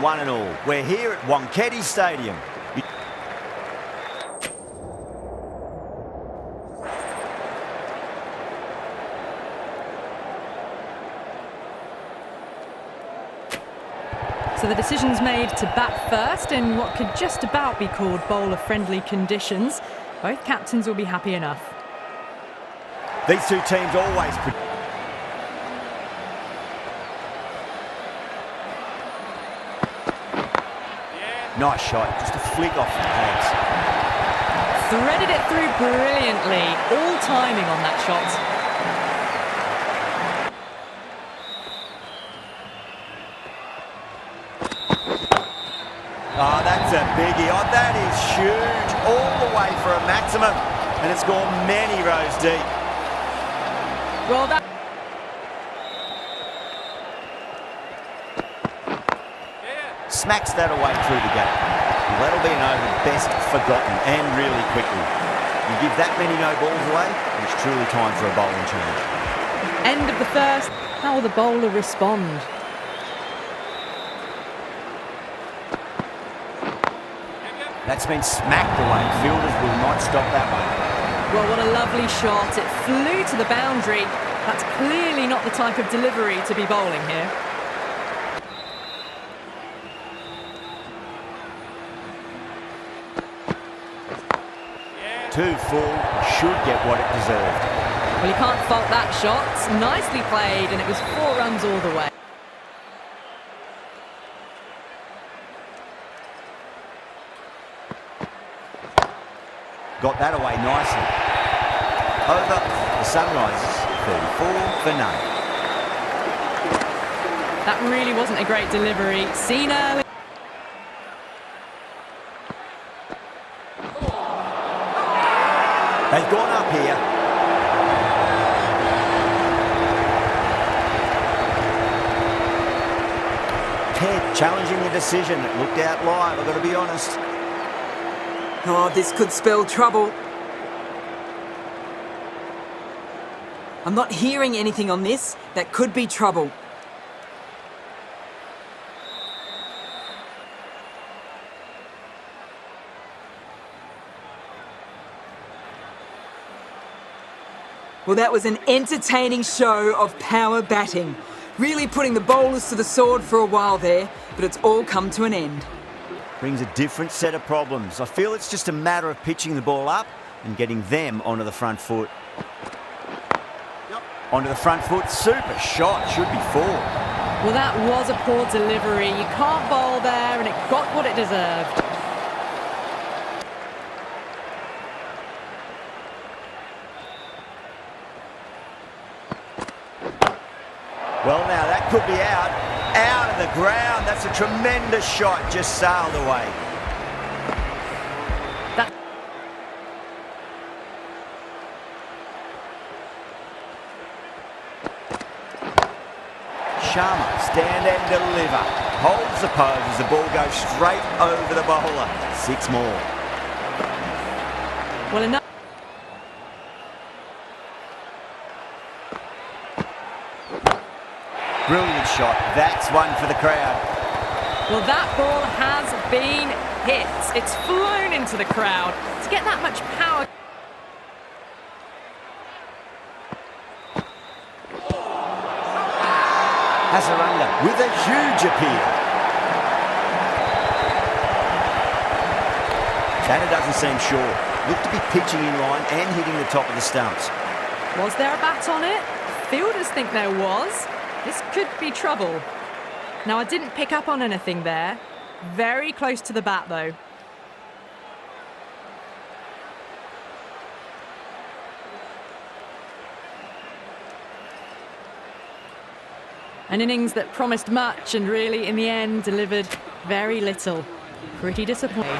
one and all. We're here at Wankhede Stadium. So the decision's made to bat first in what could just about be called bowler-friendly conditions. Both captains will be happy enough. These two teams always... Nice shot, just a flick off the pads. Threaded it through brilliantly. All timing on that shot. Oh, that's a biggie. Oh, that is huge. All the way for a maximum. And it's gone many rows deep. Well, that... Smacks that away through the gap. Well, that'll be an over best forgotten and really quickly. You give that many no balls away, it's truly time for a bowling change. End of the first. How will the bowler respond? That's been smacked away. Fielders will not stop that one. Well, what a lovely shot. It flew to the boundary. That's clearly not the type of delivery to be bowling here. Too full, should get what it deserved. Well, you can't fault that shot. Nicely played, and it was 4 runs all the way. Got that away nicely. Over the Sunrisers, 34 for none. That really wasn't a great delivery. Seen early. They've gone up here. Ted challenging the decision. It looked out live, I've got to be honest. Oh, this could spell trouble. I'm not hearing anything on this. That could be trouble. Well, that was an entertaining show of power batting. Really putting the bowlers to the sword for a while there, but it's all come to an end. Brings a different set of problems. I feel it's just a matter of pitching the ball up and getting them onto the front foot. Onto the front foot, super shot, should be 4. Well, that was a poor delivery. You can't bowl there, and it got what it deserved. Well, now that could be out of the ground. That's a tremendous shot, just sailed away. Sharma, stand and deliver. Holds the pose as the ball goes straight over the bowler. 6 more. Well, enough. Brilliant shot. That's one for the crowd. Well, that ball has been hit. It's flown into the crowd. To get that much power. Hazaranga with a huge appeal. Tanner doesn't seem sure. Looked to be pitching in line and hitting the top of the stumps. Was there a bat on it? Fielders think there was. This could be trouble. Now, I didn't pick up on anything there. Very close to the bat, though. An innings that promised much and really, in the end, delivered very little. Pretty disappointing.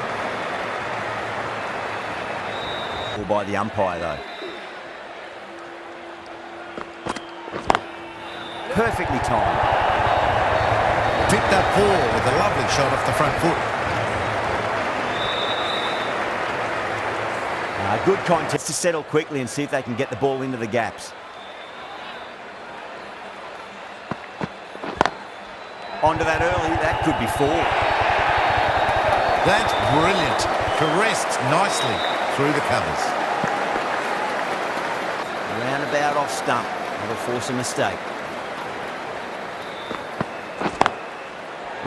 Or by the umpire, though. Perfectly timed. Picked that ball with a lovely shot off the front foot. Good contest to settle quickly and see if they can get the ball into the gaps. Onto that early, that could be 4. That's brilliant. Caressed nicely through the covers. Roundabout off stump. That'll force a mistake.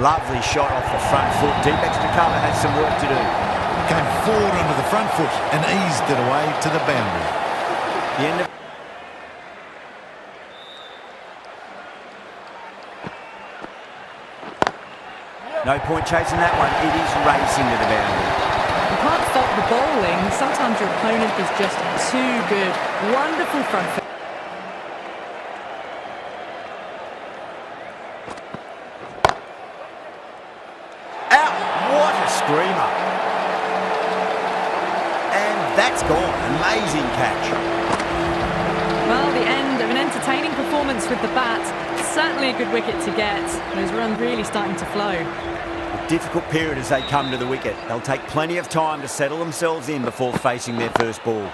Lovely shot off the front foot. Deep extra cover has some work to do. Came forward onto the front foot and eased it away to the boundary. The end of no point chasing that one. It is racing to the boundary. You can't fault the bowling. Sometimes your opponent is just too good. Wonderful front foot. Out! What a screamer! And that's gone. Amazing catch. Well, the end of an entertaining performance with the bat. Certainly a good wicket to get. Those runs really starting to flow. A difficult period as they come to the wicket. They'll take plenty of time to settle themselves in before facing their first ball.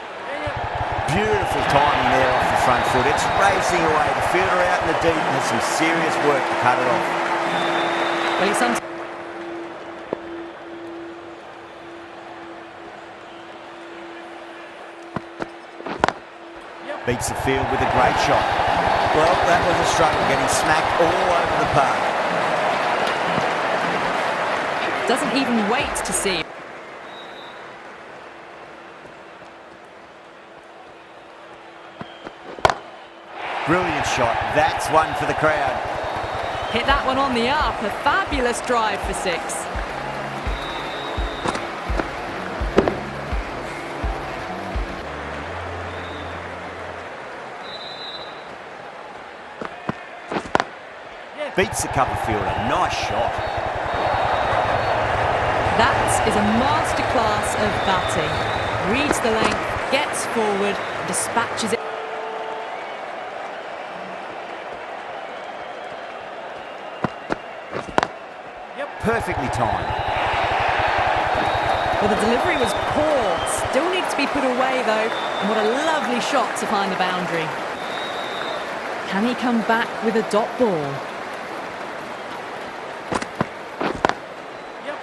Beautiful timing there off the front foot. It's racing away. The fielder out in the deep and has some serious work to cut it off. Well, he sometimes beats the field with a great shot. Well, that was a struggle, getting smacked all over the park. doesn't even wait to see. Brilliant shot. That's one for the crowd. Hit that one on the up. A fabulous drive for 6. Beats the cover fielder. Nice shot. That is a masterclass of batting. Reads the length, gets forward, dispatches it. Perfectly timed. Well, the delivery was poor. Still needs to be put away, though. And what a lovely shot to find the boundary. Can he come back with a dot ball?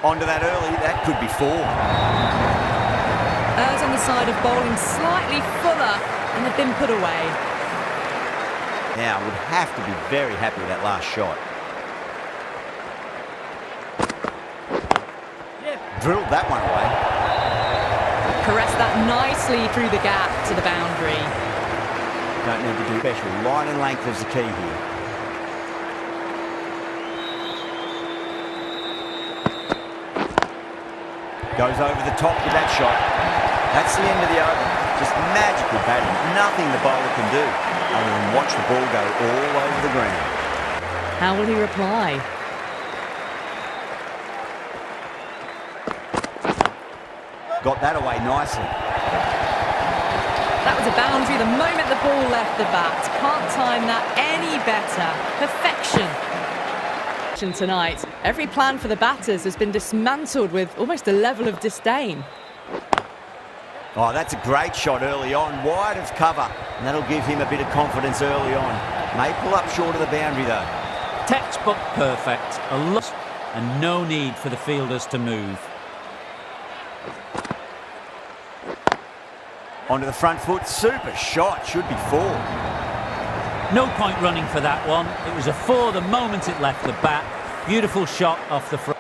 Onto that early. That could be 4. Errs on the side of bowling slightly fuller, and they've been put away. Now, would have to be very happy with that last shot. Drilled that one away. Caressed that nicely through the gap to the boundary. Don't need to do special. Line and length is the key here. Goes over the top with that shot. That's the end of the over. Just magical batting. Nothing the bowler can do other than watch the ball go all over the ground. How will he reply? Got that away nicely. That was a boundary the moment the ball left the bat. Can't time that any better. Perfection. Tonight, every plan for the batters has been dismantled with almost a level of disdain. Oh, that's a great shot early on, wide of cover, and that'll give him a bit of confidence early on. May pull up short of the boundary though. Textbook perfect, a lot, and no need for the fielders to move. Onto the front foot, super shot, should be 4. No point running for that one. It was a 4 the moment it left the bat. Beautiful shot off the front.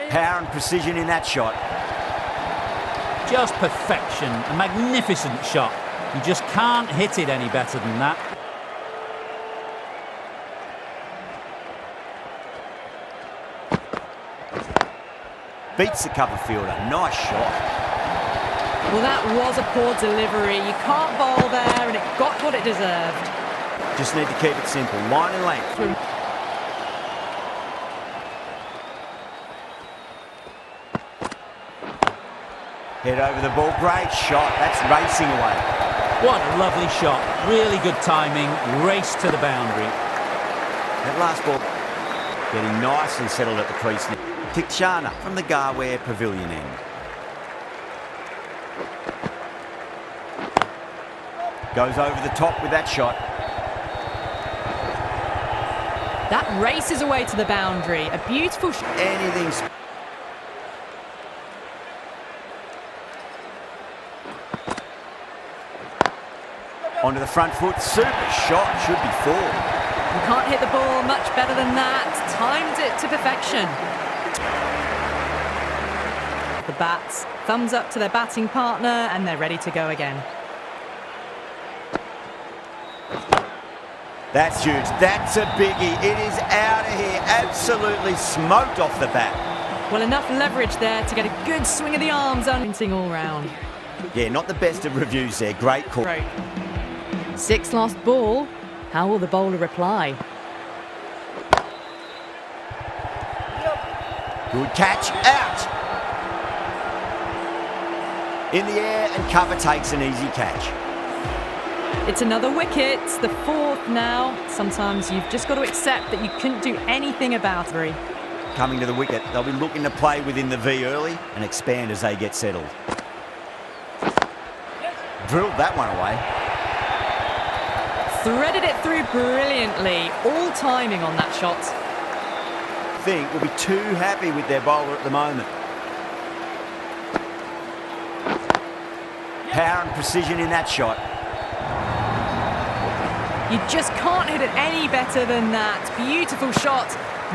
Power and precision in that shot. Just perfection, a magnificent shot. You just can't hit it any better than that. Beats the cover fielder, nice shot. Well, that was a poor delivery. You can't bowl there, and it got what it deserved. Just need to keep it simple, line and length. Head over the ball, great shot, that's racing away. What a lovely shot, really good timing, race to the boundary. That last ball getting nicely settled at the crease. Tikshana from the Garware Pavilion end. Goes over the top with that shot. That races away to the boundary. A beautiful shot. Anything's... Onto the front foot. Super shot. Should be 4. You can't hit the ball much better than that. Timed it to perfection. The bats. Thumbs up to their batting partner and they're ready to go again. That's huge. That's a biggie. It is out of here. Absolutely smoked off the bat. Well, enough leverage there to get a good swing of the arms and all round. Yeah, not the best of reviews there. Great call. Right. 6th last ball. How will the bowler reply? Good catch. Out. In the air and cover takes an easy catch. It's another wicket, the 4th now. Sometimes you've just got to accept that you couldn't do anything about it. Coming to the wicket, they'll be looking to play within the V early and expand as they get settled. Drilled that one away. Threaded it through brilliantly. All timing on that shot. Think will be too happy with their bowler at the moment. Power and precision in that shot. You just can't hit it any better than that. Beautiful shot.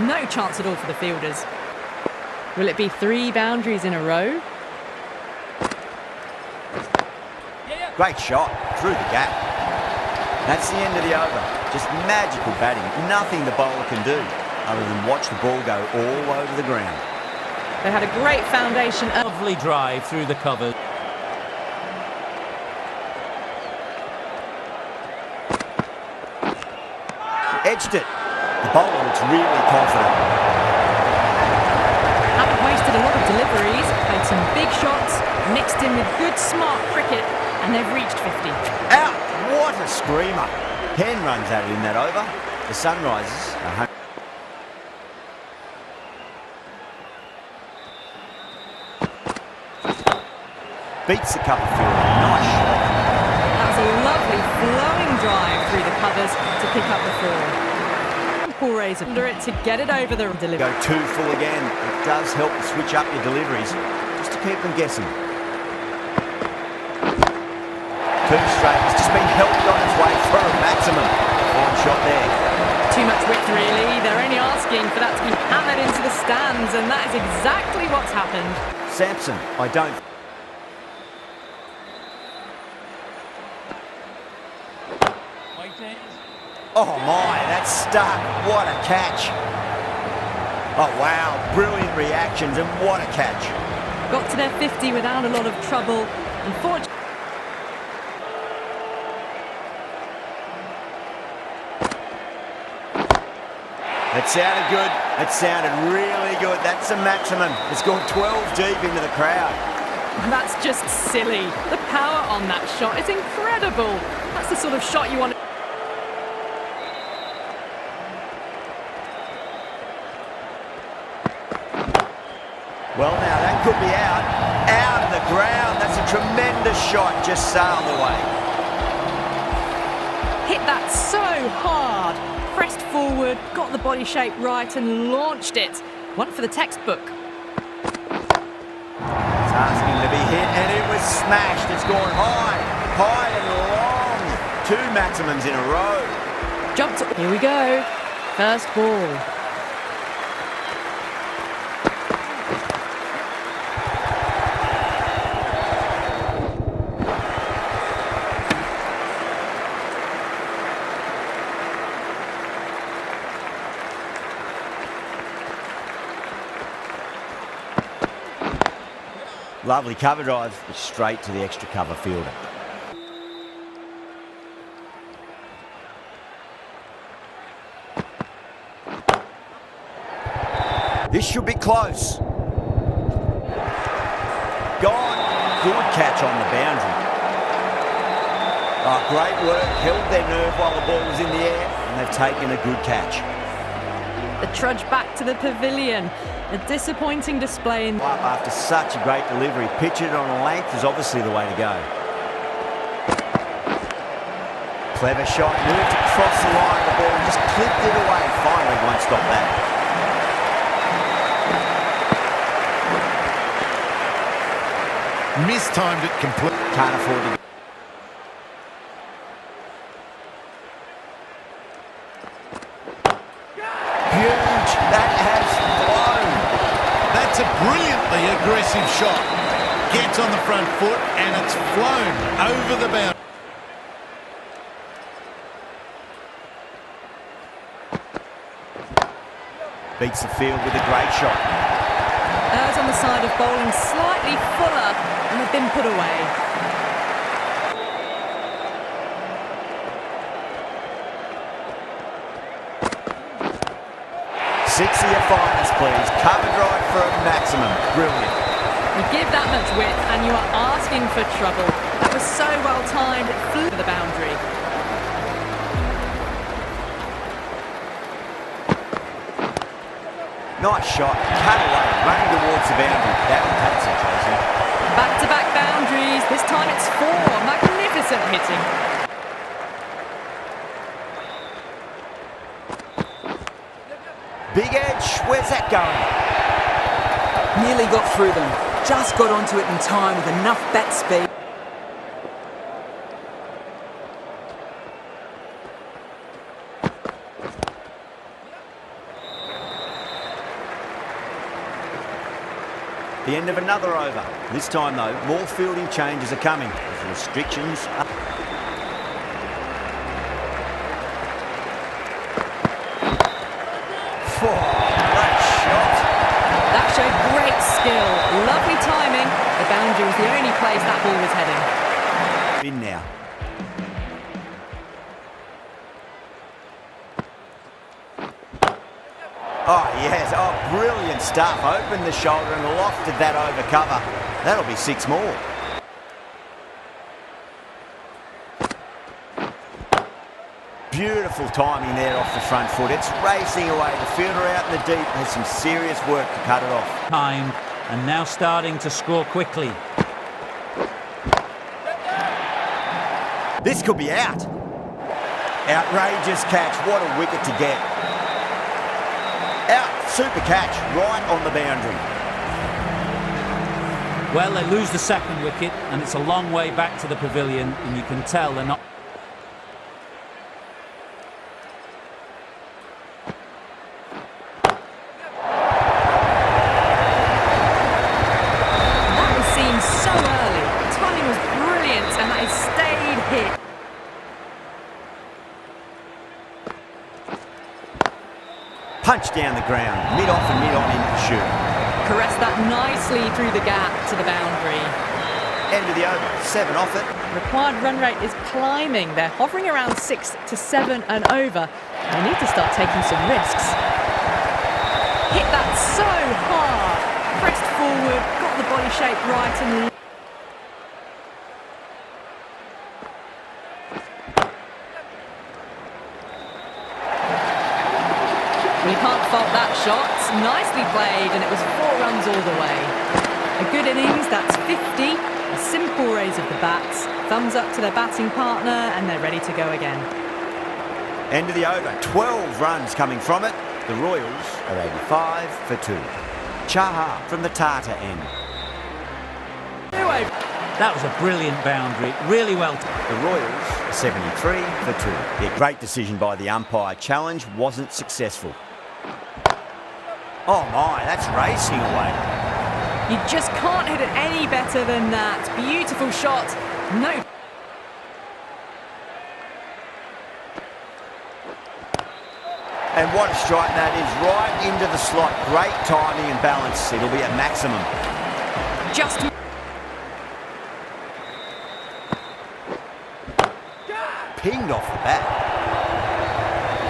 No chance at all for the fielders. Will it be 3 boundaries in a row? Great shot through the gap. That's the end of the over. Just magical batting. Nothing the bowler can do other than watch the ball go all over the ground. They had a great foundation. Lovely drive through the covers. Edged it. The bowler looks really confident. Haven't wasted a lot of deliveries. Played some big shots. Mixed in with good smart cricket. And they've reached 50. Out! What a screamer. 10 runs added in that over. The Sunrisers are home. Beats the cover field. Nice shot. That was a lovely flowing drive through the covers to pick up the 4. Paul Razor under it to get it over the delivery. Go too full again. It does help to switch up your deliveries just to keep them guessing. Too straight. It's just been helped on its way for a maximum. Fine shot there. Too much width, really. They're only asking for that to be hammered into the stands, and that is exactly what's happened. Sampson, I don't... Oh my, that's stuck. What a catch. Oh wow, brilliant reactions and what a catch. Got to their 50 without a lot of trouble. Unfortunately, it sounded good. It sounded really good. That's the maximum. It's gone 12 deep into the crowd. that's just silly. The power on that shot is incredible. That's the sort of shot you want. Well, now that could be out. Out of the ground. That's a tremendous shot. Just sailed away. Hit that so hard. Pressed forward, got the body shape right and launched it. One for the textbook. It's asking to be hit and it was smashed. It's gone high, high and long. 2 maximums in a row. Jumped. Here we go. First ball. Lovely cover drive, straight to the extra cover fielder. This should be close. Gone. Good catch on the boundary. Oh, great work. Held their nerve while the ball was in the air, and they've taken a good catch. The trudge back to the pavilion. A disappointing display in... After such a great delivery, pitch it on a length is obviously the way to go. Clever shot, moved across the line, the ball just clipped it away. Finally won't stop that. Mistimed it completely. Can't afford to. Huge, that has flown. That's a brilliantly aggressive shot. Gets on the front foot and it's flown over the boundary. Beats the field with a great shot. Errs on the side of bowling slightly fuller and have been put away. Six of your finest, please. Covered right for a maximum. Brilliant. You give that much width and you are asking for trouble. That was so well timed, it flew to the boundary. Nice shot. Cut away. Running towards the boundary. That'll take some chasing. Back-to-back boundaries. This time it's 4. Magnificent hitting. Big edge. Where's that going? Nearly got through them. Just got onto it in time with enough bat speed. The end of another over. This time, though, more fielding changes are coming. As restrictions are... Great shot. That showed great skill. Lovely timing. The boundary was the only place that ball was heading. In now. Oh, yes. Oh, brilliant stuff. Opened the shoulder and lofted that over cover. That'll be 6 more. Beautiful timing there off the front foot. It's racing away. The fielder out in the deep has some serious work to cut it off. Timed and now starting to score quickly. This could be out. Outrageous catch. What a wicket to get. Out. Super catch. Right on the boundary. Well, they lose the second wicket and it's a long way back to the pavilion and you can tell they're not... That was seen so early. The timing was brilliant and that has stayed hit. Punch down the ground. Mid-off and mid-on in pursuit. Caressed that nicely through the gap to the boundary. End of the over. 7 off it. Required run rate is climbing. They're hovering around 6 to 7 and over. They need to start taking some risks. Hit that so hard. Pressed forward, got the body shape right and... We can't fault that shot. Nicely played, and it was 4 runs all the way. A good innings, that's 50. A simple raise of the bats. Thumbs up to their batting partner, and they're ready to go again. End of the over. 12 runs coming from it. The Royals are 85 for 2. Chaha from the Tata end. That was a brilliant boundary. Really well... The Royals are 73 for 2. Yeah, great decision by the umpire. Challenge wasn't successful. Oh my, that's racing away. You just can't hit it any better than that. Beautiful shot. No. And what a strike that is. Right into the slot. Great timing and balance. It'll be at maximum. Just... Pinged off the bat.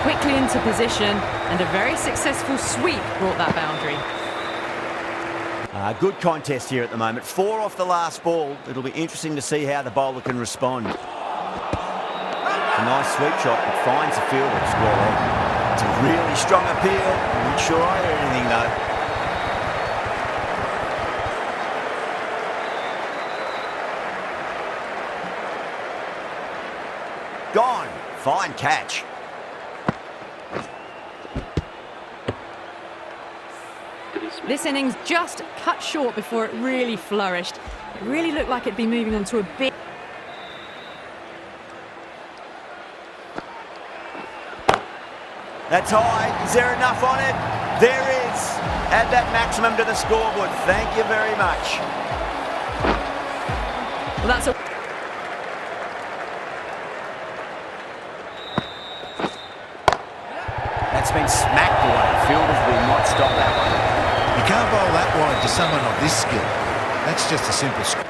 quickly into position, and a very successful sweep brought that boundary. Good contest here at the moment. 4 off the last ball. It'll be interesting to see how the bowler can respond. It's a nice sweep shot that finds the fielder at square leg. It's a really strong appeal. I'm not sure I heard anything though. Gone. Fine catch. This innings just cut short before it really flourished. It really looked like it'd be moving on to a big... That's high. Is there enough on it? There is. Add that maximum to the scoreboard. Thank you very much. Well, that's a... That's been smacked away. Fielders will not stop that one. You can't bowl that wide to someone of this skill. That's just a simple score.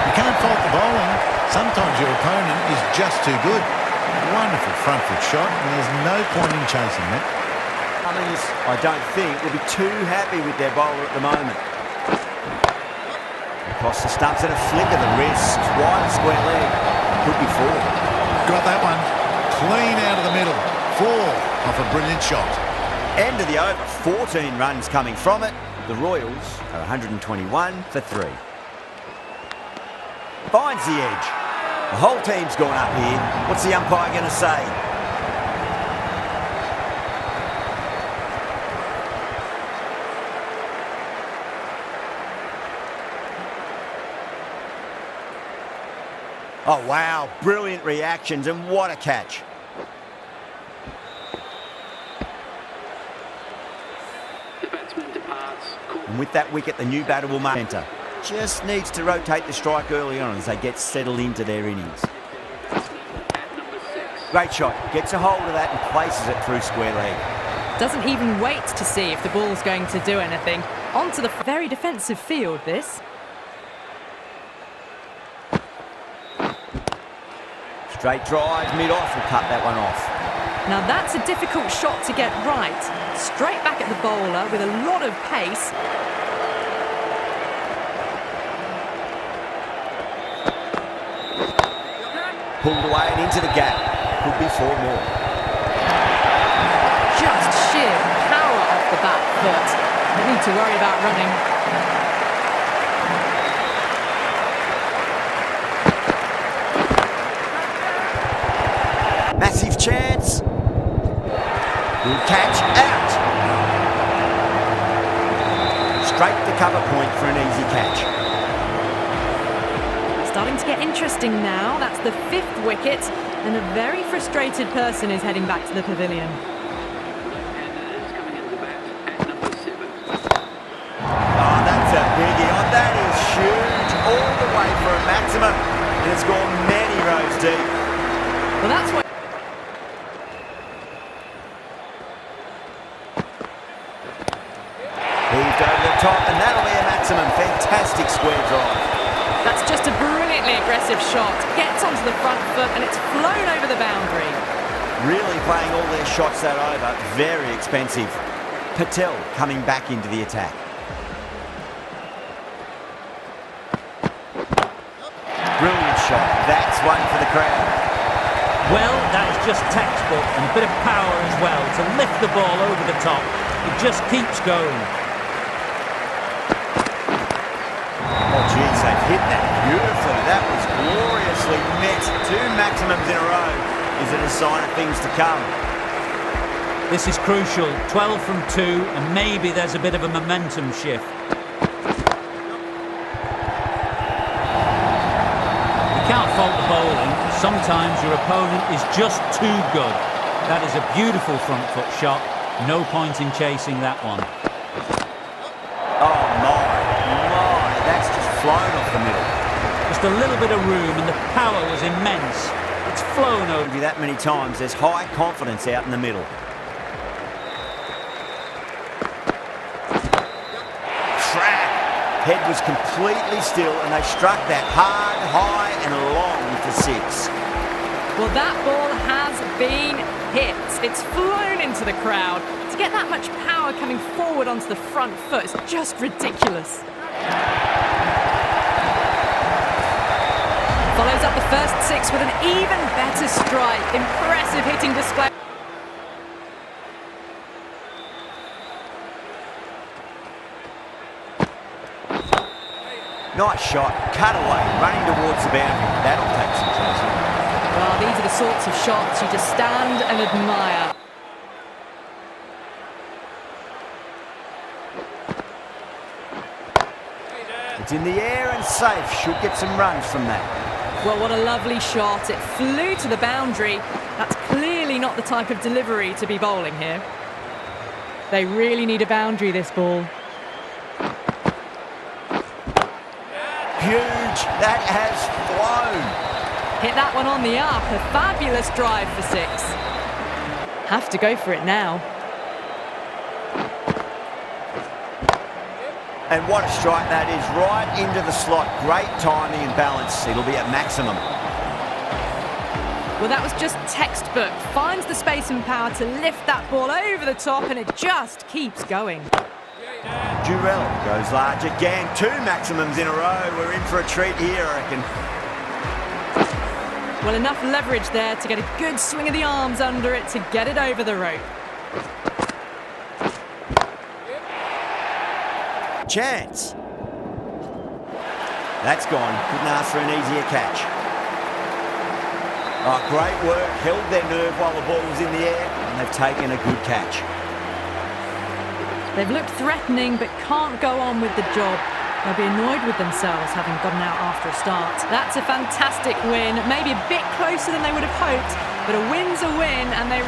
You can't fault the bowling. Sometimes your opponent is just too good. Wonderful front foot shot, and there's no point in chasing that. Cummins, I don't think, will be too happy with their bowler at the moment. Across the stumps and a flick of the wrist. Wide square leg. Could be four. Got that one. Clean out of the middle. 4 off a brilliant shot. End of the over. 14 runs coming from it. The Royals are 121 for 3. Finds the edge. The whole team's gone up here. What's the umpire going to say? Oh, wow. Brilliant reactions, and what a catch. The batsman departs. And with that wicket, the new batter will mark centre. Just needs to rotate the strike early on as they get settled into their innings. Great shot. Gets a hold of that and places it through square leg. Doesn't even wait to see if the ball's going to do anything. Onto the very defensive field, this. Straight drive, mid-off, will cut that one off. Now that's a difficult shot to get right. Straight back at the bowler with a lot of pace. Pulled away and into the gap. Could be 4 more. Just sheer power off the back foot. No need to worry about running. Massive chance. Good catch. Out. Straight to cover point for an easy catch. Starting to get interesting now. That's the 5th wicket, and a very frustrated person is heading back to the pavilion. Oh, that's a biggie. Oh, that is huge. All the way for a maximum, and it's gone many rows deep. Well, that's what... Heaved over the top, and that'll be a maximum. Fantastic square drive. That's just a brilliantly aggressive shot. Gets onto the front foot and it's flown over the boundary. Really playing all their shots that over. Very expensive. Patel coming back into the attack. Brilliant shot. That's one for the crowd. Well, that is just textbook and a bit of power as well to lift the ball over the top. It just keeps going. Oh, geez, they've hit that beautifully. That was gloriously met. 2 maximums in a row. Is it a sign of things to come? This is crucial. 12 from 2, and maybe there's a bit of a momentum shift. You can't fault the bowling. Sometimes your opponent is just too good. That is a beautiful front foot shot. No point in chasing that one. Oh, my. That's just flown off the middle. Just a little bit of room, and the power was immense. It's flown over. That many times, there's high confidence out in the middle. Crack! Head was completely still, and they struck that hard, high, and long for 6. Well, that ball has been hit. It's flown into the crowd. To get that much power coming forward onto the front foot is just ridiculous. Follows up the first 6 with an even better strike. Impressive hitting display. Nice shot, cut away, running towards the boundary. That'll take some chasing. Well, these are the sorts of shots you just stand and admire. It's in the air and safe. Should get some runs from that. Well, what a lovely shot. It flew to the boundary. That's clearly not the type of delivery to be bowling here. They really need a boundary, this ball. Huge. That has flown. Hit that one on the up. A fabulous drive for 6. Have to go for it now. And what a strike that is, right into the slot. Great timing and balance. It'll be at maximum. Well, that was just textbook. Finds the space and power to lift that ball over the top, and it just keeps going. Durrell goes large again. 2 maximums in a row. We're in for a treat here, I reckon. Well, enough leverage there to get a good swing of the arms under it to get it over the rope. Chance. That's gone. Couldn't ask for an easier catch. Oh, great work. Held their nerve while the ball was in the air, and they've taken a good catch. They've looked threatening but can't go on with the job. They'll be annoyed with themselves having gotten out after a start. That's a fantastic win. Maybe a bit closer than they would have hoped, but a win's a win, and they...